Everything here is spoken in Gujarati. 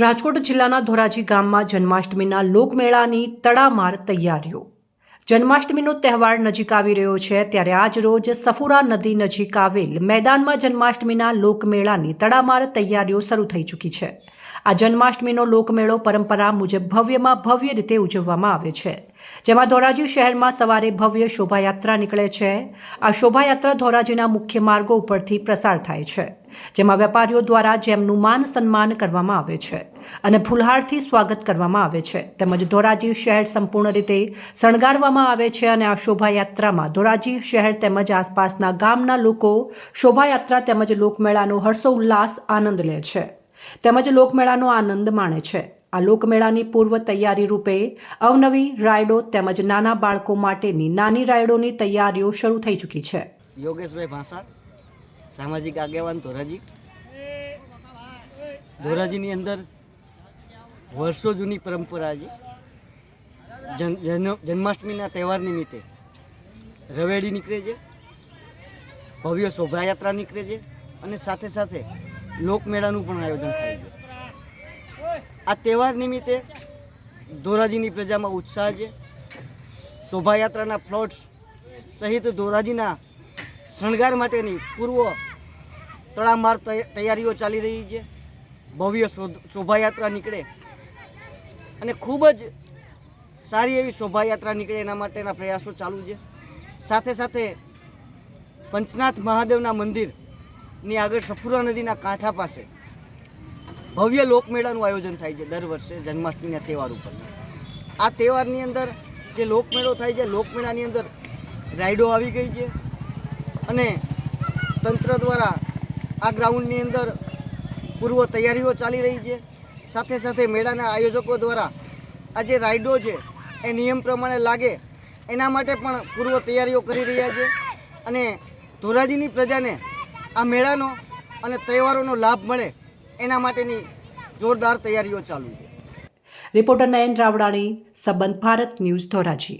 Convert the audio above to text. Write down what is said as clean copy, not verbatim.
રાજકોટ જિલ્લાના ધોરાજી ગામમાં જન્માષ્ટમીના લોકમેળાની તડામાર તૈયારીઓ। જન્માષ્ટમીનો તહેવાર નજીક આવી રહ્યો છે ત્યારે આજ રોજ સફુરા નદી નજીક આવેલ મેદાનમાં જન્માષ્ટમીના લોકમેળાની તડામાર તૈયારીઓ શરૂ થઈ ચૂકી છે। આ જન્માષ્ટમીનો લોકમેળો પરંપરા મુજબ ભવ્યમાં ભવ્ય રીતે ઉજવવામાં આવે છે, જેમાં ધોરાજી શહેરમાં સવારે ભવ્ય શોભાયાત્રા નીકળે છે। આ શોભાયાત્રા ધોરાજીના મુખ્ય માર્ગો ઉપરથી પ્રસાર થાય છે, જેમાં વેપારીઓ દ્વારા જેમનું માન સન્માન કરવામાં આવે છે અને ફૂલહારથી સ્વાગત કરવામાં આવે છે, તેમજ ધોરાજી શહેર સંપૂર્ણ રીતે શણગારવામાં આવે છે અને આ શોભાયાત્રામાં ધોરાજી શહેર તેમજ આસપાસના ગામના લોકો શોભાયાત્રા તેમજ લોકમેળાનો હર્ષોલ્લાસ આનંદ લે છે તેમજ લોકમેળાનો આનંદ માણે છે। આ લોકમેળાની પૂર્વ તૈયારી રૂપે અવનવી રાયડો તેમજ નાના બાળકો માટેની નાની રાયડોની તૈયારીઓ શરૂ થઈ ચૂકી છે। યોગેશભાઈ ભાંસા, સામાજિક આગેવાન ધોરાજી। ધોરાજીની અંદર વર્ષો જૂની પરંપરા છે। જન્માષ્ટમીના તહેવાર નિમિત્તે રવેડી નીકળે છે, ભવ્ય શોભાયાત્રા નીકળે છે અને સાથે સાથે લોકમેળાનું પણ આયોજન થાય છે। આ તહેવાર નિમિત્તે ધોરાજીની પ્રજામાં ઉત્સાહ છે। શોભાયાત્રાના ફ્લોટ્સ સહિત ધોરાજીના શણગાર માટેની પૂર્વ તડામાર તૈયારીઓ ચાલી રહી છે। ભવ્ય શોભાયાત્રા નીકળે અને ખૂબ જ સારી એવી શોભાયાત્રા નીકળે એના માટેના પ્રયાસો ચાલુ છે। સાથે સાથે પંચનાથ મહાદેવના મંદિરની આગળ સફુરા નદીના કાંઠા પાસે ભવ્ય લોકમેળાનું આયોજન થાય છે દર વર્ષે જન્માષ્ટમીના તહેવાર ઉપર। આ તહેવારની અંદર જે લોકમેળો થાય છે, લોકમેળાની અંદર રાઈડો આવી ગઈ છે અને તંત્ર દ્વારા આ ગ્રાઉન્ડની અંદર પૂર્વ તૈયારીઓ ચાલી રહી છે। સાથે સાથે મેળાના આયોજકો દ્વારા આ જે રાઈડો છે એ નિયમ પ્રમાણે લાગે એના માટે પણ પૂર્વ તૈયારીઓ કરી રહ્યા છે અને ધોરાજીની પ્રજાને આ મેળાનો અને તહેવારોનો લાભ મળે એના માટેની જોરદાર તૈયારીઓ ચાલુ છે। રિપોર્ટર નયન રાવડાણી, સંબંધ ભારત ન્યૂઝ, ધોરાજી।